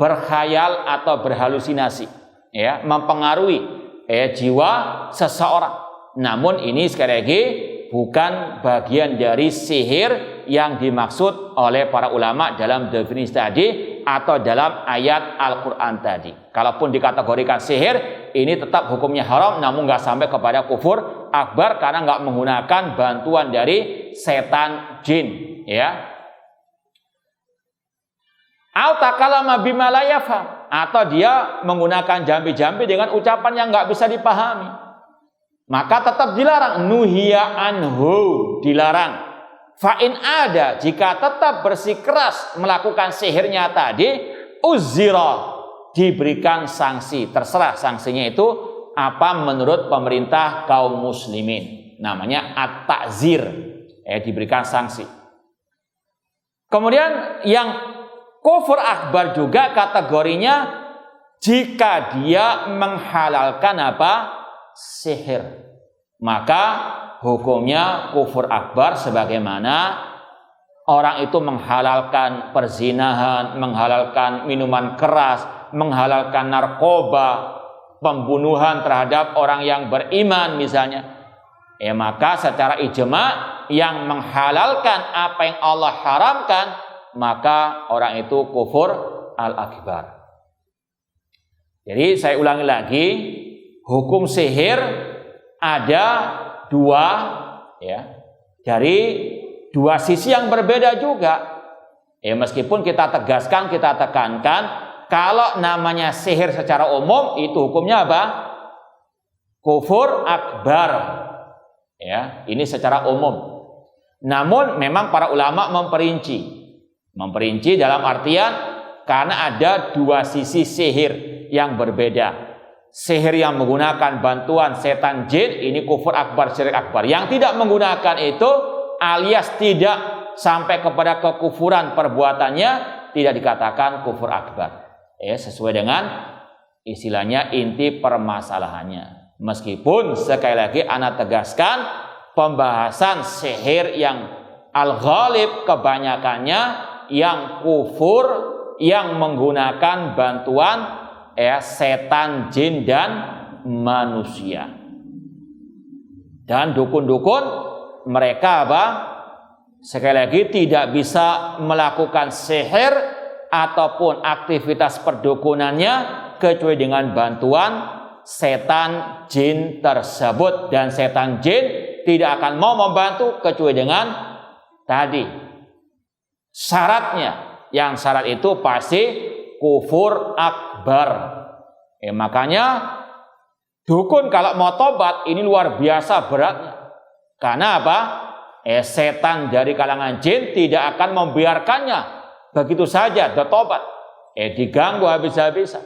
berkhayal atau berhalusinasi, mempengaruhi jiwa seseorang. Namun ini sekali lagi bukan bagian dari sihir yang dimaksud oleh para ulama dalam definisi tadi atau dalam ayat Al-Quran tadi. Kalaupun dikategorikan sihir, ini tetap hukumnya haram, namun nggak sampai kepada kufur akbar karena nggak menggunakan bantuan dari setan jin, atau dia menggunakan jambi-jambi dengan ucapan yang nggak bisa dipahami, maka tetap dilarang. Nuhiya anhu, dilarang. Fa'in ada, jika tetap bersikeras melakukan sihirnya tadi, uzira, diberikan sanksi. Terserah sanksinya itu apa menurut pemerintah kaum muslimin. Namanya at-ta'zir, diberikan sanksi. Kemudian yang kufur akbar juga kategorinya jika dia menghalalkan apa? Sihir. Maka hukumnya kufur akbar sebagaimana orang itu menghalalkan perzinahan, menghalalkan minuman keras, menghalalkan narkoba, pembunuhan terhadap orang yang beriman misalnya. Maka secara ijma yang menghalalkan apa yang Allah haramkan, maka orang itu kufur al-akbar. Jadi saya ulangi lagi, hukum sihir ada dua, ya, dari dua sisi yang berbeda juga. Meskipun kita tegaskan, kita tekankan, kalau namanya sihir secara umum itu hukumnya apa? Kufur akbar. Ya, ini secara umum. Namun memang para ulama memperinci dalam artian karena ada dua sisi sihir yang berbeda. Sihir yang menggunakan bantuan setan jin ini kufur akbar, syirik akbar. Yang tidak menggunakan itu alias tidak sampai kepada kekufuran perbuatannya, tidak dikatakan kufur akbar. Sesuai dengan istilahnya inti permasalahannya. Meskipun sekali lagi ana tegaskan, pembahasan sihir yang al-ghalib kebanyakannya yang kufur, yang menggunakan bantuan setan, jin dan manusia. Dan dukun-dukun mereka apa? Sekali lagi tidak bisa melakukan sihir ataupun aktivitas perdukunannya kecuali dengan bantuan setan jin tersebut, dan setan jin tidak akan mau membantu kecuali dengan tadi syaratnya. Yang syarat itu pasti kufur akbar. Makanya dukun kalau mau tobat ini luar biasa beratnya. Karena apa? Setan dari kalangan jin tidak akan membiarkannya begitu saja bertobat. Diganggu habis-habisan.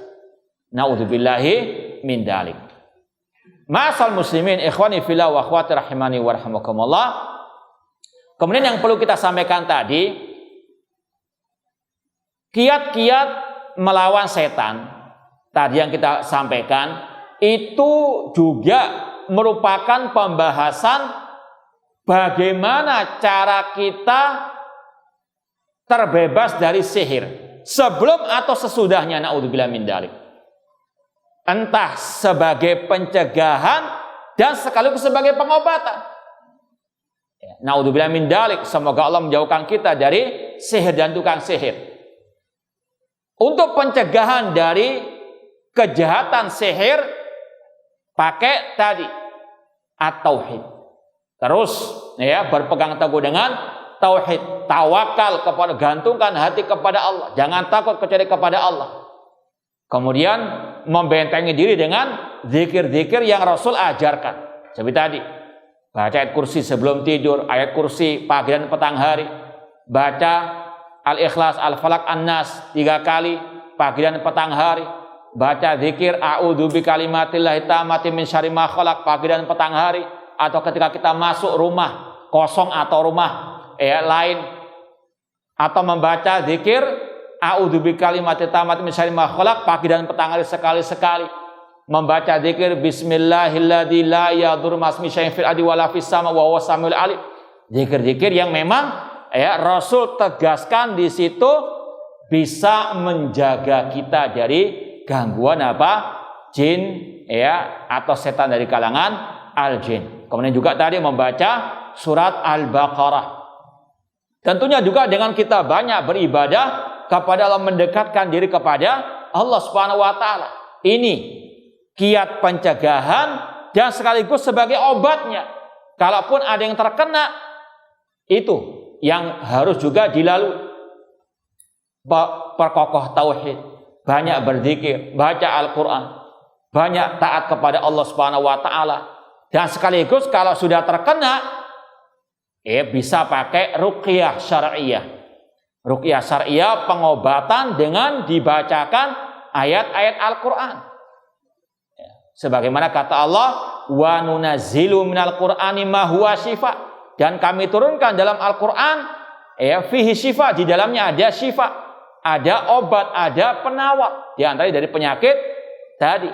Naudzubillahi min dzalik. Ma'asal muslimin ikhwani fillah wa akhwati rahimani wa rahimakumullah. Kemudian yang perlu kita sampaikan tadi, kiat-kiat melawan setan tadi yang kita sampaikan itu juga merupakan pembahasan bagaimana cara kita terbebas dari sihir sebelum atau sesudahnya, naudzubillah min dzalik. Entah sebagai pencegahan dan sekaligus sebagai pengobatan. Naudzubillah min dzalik, semoga Allah menjauhkan kita dari sihir dan tukang sihir. Untuk pencegahan dari kejahatan sihir pakai tadi at-tauhid. Terus berpegang teguh dengan tauhid, tawakal kepada, gantungkan hati kepada Allah, jangan takut kecuali kepada Allah. Kemudian membentengi diri dengan zikir-zikir yang Rasul ajarkan. Seperti tadi, baca ayat kursi sebelum tidur, ayat kursi pagi dan petang hari, baca Al-Ikhlas, Al-Falaq, An-Nas 3 kali pagi dan petang hari, baca zikir a'udzu bikalimatillahi tammati min syarri ma khalaq pagi dan petang hari, atau ketika kita masuk rumah kosong atau rumah lain, atau membaca zikir a'udzu bikalimatillahi tammati min syarri ma khalaq pagi dan petang hari sekali-sekali, membaca zikir bismillahilladzi la yadurru ma'asmihi syai'un fil ardi wala fis sama wa huwas samiul alim. Zikir-zikir yang memang Rasul tegaskan di situ bisa menjaga kita dari gangguan apa? Jin atau setan dari kalangan al-jin. Kemudian juga tadi membaca surat Al-Baqarah. Tentunya juga dengan kita banyak beribadah kepada Allah, mendekatkan diri kepada Allah Subhanahu wa taala. Ini kiat pencegahan dan sekaligus sebagai obatnya. Kalaupun ada yang terkena, itu yang harus juga dilalui. Perkokoh tauhid, banyak berzikir, baca Al-Qur'an, banyak taat kepada Allah Subhanahu wa taala. Dan sekaligus kalau sudah terkena, bisa pakai ruqyah syar'iyah. Ruqyah syar'iyah pengobatan dengan dibacakan ayat-ayat Al-Qur'an. Sebagaimana kata Allah, wa nunazzilu minal qur'ani ma huwa syifa, dan kami turunkan dalam Al-Qur'an fihi syifa, di dalamnya ada syifa, ada obat, ada penawar, di antaranya dari penyakit tadi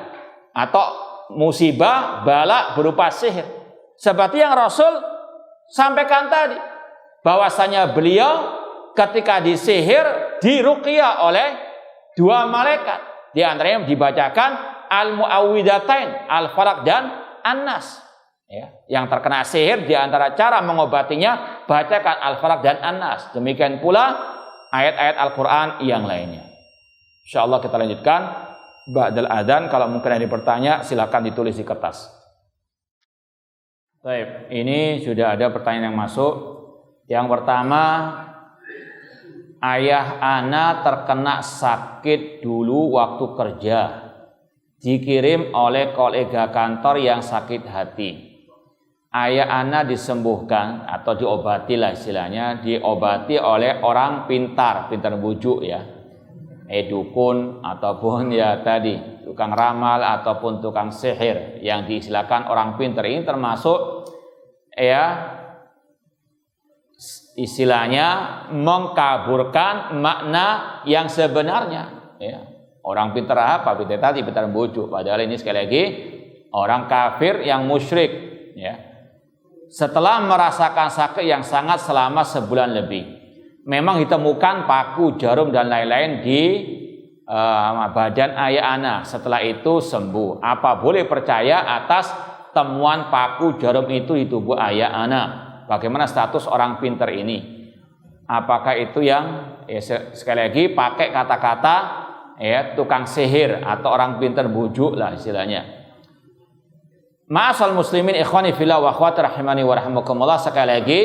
atau musibah, bala berupa sihir. Seperti yang Rasul sampaikan tadi, bahwasanya beliau ketika disihir diruqyah oleh 2 malaikat, di antaranya dibacakan al-muawwidatain, al-falaq dan an-nas. Yang terkena sihir di antara cara mengobatinya bacakan al-falaq dan an-nas. Demikian pula ayat-ayat Al-Qur'an yang lainnya. Insyaallah kita lanjutkan ba'dal adzan. Kalau mungkin ada yang bertanya, silakan ditulis di kertas. Baik, ini sudah ada pertanyaan yang masuk. Yang pertama, ayah ana terkena sakit dulu waktu kerja, dikirim oleh kolega kantor yang sakit hati. Ayah ana disembuhkan atau diobati lah istilahnya, diobati oleh orang pintar bujuk ya, dukun ataupun ya tadi tukang ramal ataupun tukang sihir yang diistilahkan orang pintar. Ini termasuk ya istilahnya mengkaburkan makna yang sebenarnya ya. Orang pintar apa? Pintar tadi, pintar bujuk, padahal ini sekali lagi orang kafir yang musyrik ya. Setelah merasakan sakit yang sangat selama sebulan lebih, memang ditemukan paku, jarum dan lain-lain di badan ayah ana. Setelah itu sembuh. Apa boleh percaya atas temuan paku jarum itu di tubuh ayah ana? Bagaimana status orang pintar ini? Apakah itu yang sekali lagi pakai kata-kata ya tukang sihir atau orang pintar bujuk lah istilahnya. Ma'asal muslimin ikhwani fillah wa akhwati rahimani wa rahimakumullah, sekali lagi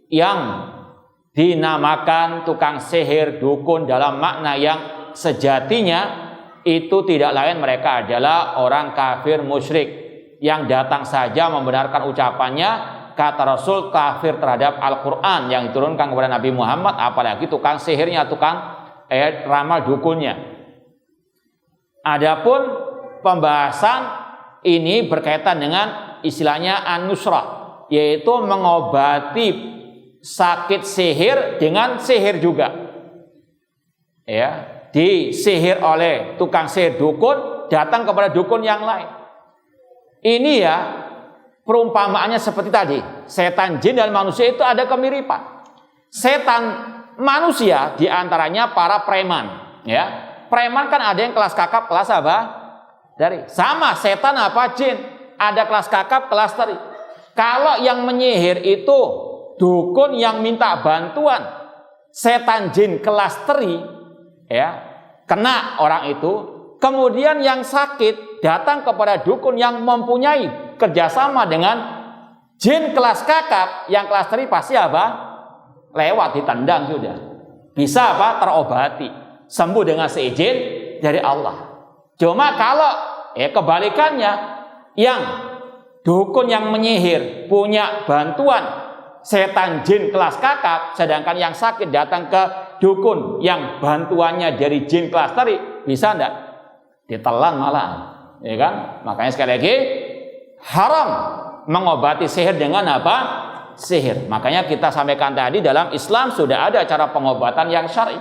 yang dinamakan tukang sihir, dukun dalam makna yang sejatinya itu tidak lain mereka adalah orang kafir musyrik yang datang saja membenarkan ucapannya, kata Rasul, kafir terhadap Al-Quran yang diturunkan kepada Nabi Muhammad, apalagi tukang sihirnya, tukang ramal dukunnya. Adapun pembahasan ini berkaitan dengan istilahnya an-nusrah, yaitu mengobati sakit sihir dengan sihir juga. Ya, disihir oleh tukang sihir dukun, datang kepada dukun yang lain. Ini ya perumpamaannya seperti tadi, setan jin dan manusia itu ada kemiripan. Setan manusia diantaranya para preman, ya. Preman kan ada yang kelas kakap, kelas apa? Dari sama setan apa jin, ada kelas kakap, kelas teri. Kalau yang menyihir itu dukun yang minta bantuan setan jin kelas teri, ya, kena orang itu. Kemudian yang sakit datang kepada dukun yang mempunyai kerjasama dengan jin kelas kakap, yang kelas teri pasti apa? Lewat, ditendang sudah. Bisa apa? Terobati, sembuh dengan seizin dari Allah. Cuma kalau kebalikannya, yang dukun yang menyihir punya bantuan setan jin kelas kakap, sedangkan yang sakit datang ke dukun yang bantuannya dari jin kelas teri, bisa enggak? Ditelan malah, ya kan? Makanya sekali lagi haram mengobati sihir dengan apa? Sihir. Makanya kita sampaikan tadi, dalam Islam sudah ada cara pengobatan yang syar'i.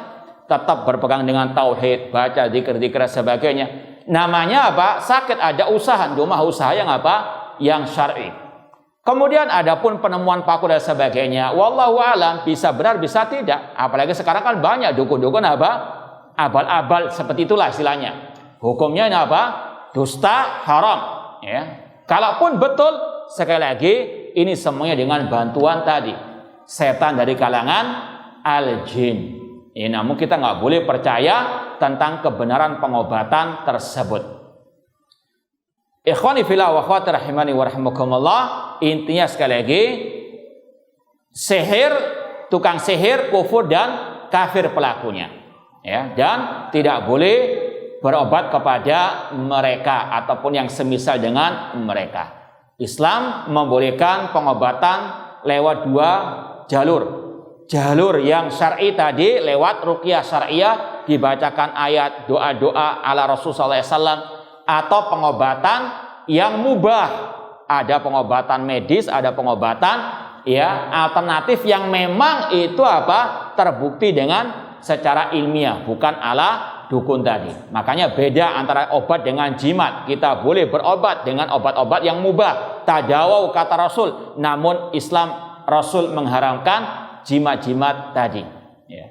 Tetap berpegang dengan tauhid, baca zikir-zikir dan sebagainya. Namanya apa? Sakit ada usaha, cuma usaha yang apa? Yang syar'i. Kemudian adapun penemuan paku dan sebagainya, wallahu alam, bisa benar bisa tidak. Apalagi sekarang kan banyak dukun-dukun apa? Abal-abal, seperti itulah istilahnya. Hukumnya ini apa? Dusta, haram, ya. Kalaupun betul, sekali lagi ini semuanya dengan bantuan tadi setan dari kalangan al-jin. Ya, namun kita nggak boleh percaya tentang kebenaran pengobatan tersebut. Ikhwani fillah wa akhwati rahimani wa rahimakumullah, intinya sekali lagi sihir, tukang sihir kufur dan kafir pelakunya, ya, dan tidak boleh berobat kepada mereka ataupun yang semisal dengan mereka. Islam membolehkan pengobatan lewat dua jalur. Jalur yang syar'i tadi lewat ruqyah syariah, dibacakan ayat, doa-doa ala Rasulullah SAW, atau pengobatan yang mubah. Ada pengobatan medis, ada pengobatan ya alternatif yang memang itu apa? Terbukti dengan secara ilmiah, bukan ala dukun tadi. Makanya beda antara obat dengan jimat. Kita boleh berobat dengan obat-obat yang mubah, tadawaw kata Rasul, namun Islam Rasul mengharamkan jimat-jimat tadi, ya.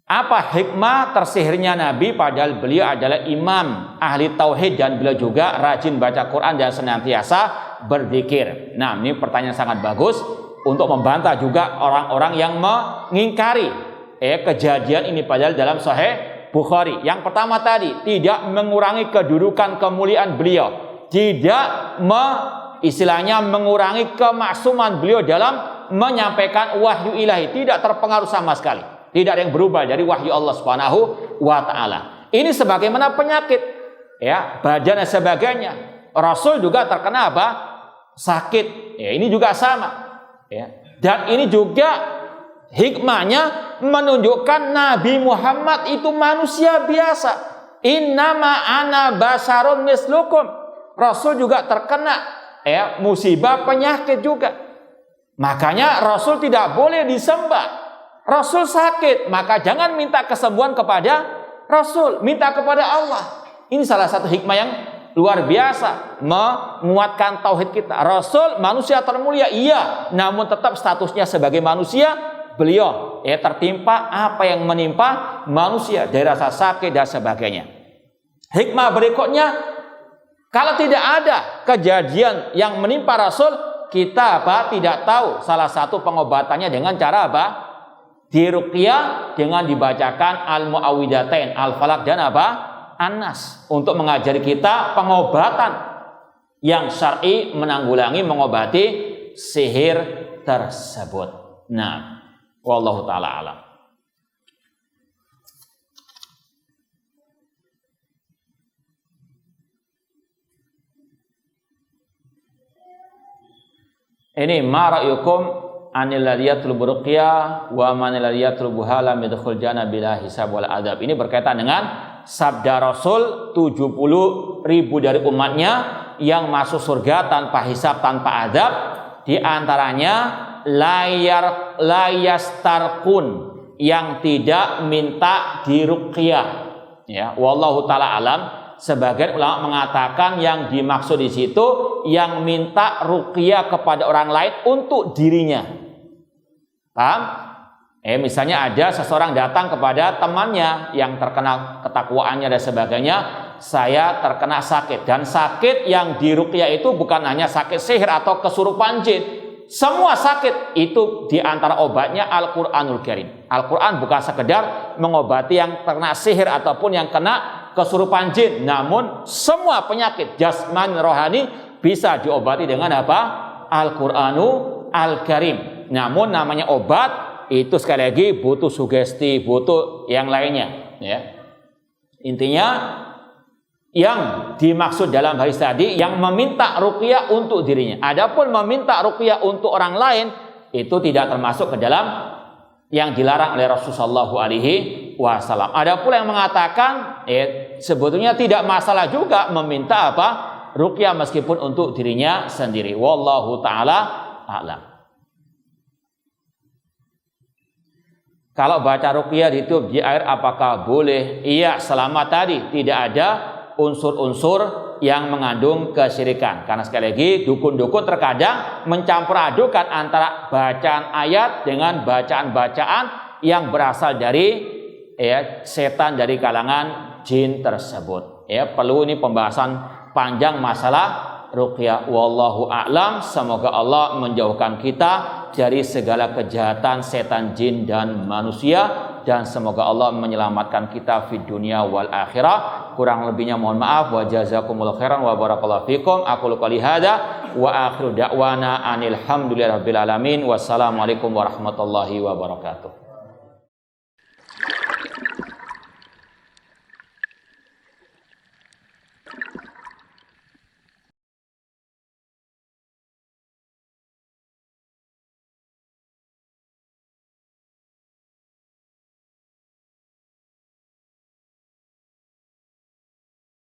Apa hikmah tersihirnya Nabi padahal beliau adalah imam ahli tauhid dan beliau juga rajin baca Quran dan senantiasa berzikir? Nah, ini pertanyaan sangat bagus untuk membantah juga orang-orang yang mengingkari kejadian ini, padahal dalam Sahih Bukhari. Yang pertama tadi, tidak mengurangi kedudukan kemuliaan beliau, tidak istilahnya mengurangi kemaksuman beliau dalam menyampaikan wahyu ilahi, tidak terpengaruh sama sekali, tidak ada yang berubah dari wahyu Allah Subhanahu wa taala. Ini sebagaimana penyakit, ya, badan dan sebagainya. Rasul juga terkena apa? Sakit. Ya, ini juga sama, ya. Dan ini juga hikmahnya menunjukkan Nabi Muhammad itu manusia biasa. Innama ana basarun mislukum. Rasul juga terkena, ya, musibah penyakit juga. Makanya Rasul tidak boleh disembah. Rasul sakit, maka jangan minta kesembuhan kepada Rasul, minta kepada Allah. Ini salah satu hikmah yang luar biasa menguatkan tauhid kita. Rasul manusia termulia, iya, namun tetap statusnya sebagai manusia. Beliau, ya, tertimpa apa yang menimpa manusia dari rasa sakit dan sebagainya. Hikmah berikutnya, kalau tidak ada kejadian yang menimpa Rasul, kita tidak tahu salah satu pengobatannya dengan cara apa? Diruqyah dengan dibacakan al-muawwidatain, al-falaq dan an-nas, untuk mengajari kita pengobatan yang syar'i menanggulangi, mengobati sihir tersebut. Nah, wallahu ta'ala alam. Ini ma ra'yukum anil ladzi yatlubu ruqyah wa man ladzi yatlubuha lam yadkhul jannah bila hisab wal adab. Ini berkaitan dengan sabda Rasul, 70.000 dari umatnya yang masuk surga tanpa hisab, tanpa adab. Di antaranya layastarqun, yang tidak minta diruqyah, ya. Wallahu taala alam. Sebagian ulama mengatakan yang dimaksud di situ yang minta ruqyah kepada orang lain untuk dirinya. Paham? Misalnya ada seseorang datang kepada temannya yang terkena ketakwaannya dan sebagainya, saya terkena sakit, dan sakit yang diruqyah itu bukan hanya sakit sihir atau kesurupan jin. Semua sakit itu diantara obatnya Al-Quranul Karim. Al-Quran bukan sekedar mengobati yang terkena sihir ataupun yang kena kesurupan jin, namun semua penyakit jasmani rohani bisa diobati dengan apa? Al-Quranul Al-Karim. Namun namanya obat itu sekali lagi butuh sugesti, butuh yang lainnya, ya. Intinya yang dimaksud dalam hadis tadi yang meminta ruqyah untuk dirinya. Adapun meminta ruqyah untuk orang lain itu tidak termasuk ke dalam yang dilarang oleh Rasulullah SAW. Ada pula yang mengatakan sebetulnya tidak masalah juga meminta apa? Ruqyah meskipun untuk dirinya sendiri. Wallahu taala a'lam. Kalau baca ruqyah ditutup di air apakah boleh? Iya, selama tadi tidak ada unsur-unsur yang mengandung kesyirikan. Karena sekali lagi dukun-dukun terkadang mencampur adukan antara bacaan ayat dengan bacaan-bacaan yang berasal dari setan dari kalangan jin tersebut. Perlu ini pembahasan panjang masalah ruqyah. Wallahu a'lam. Semoga Allah menjauhkan kita dari segala kejahatan setan, jin dan manusia, dan semoga Allah menyelamatkan kita di dunia wal akhirah. Kurang lebihnya mohon maaf. Wa jazakumullahu khairan wa barakallahu fikum. Aqulu qouli hadza wa akhiru da'wana anil hamdulillahi rabbil alamin. Wassalamualaikum warahmatullahi wabarakatuh.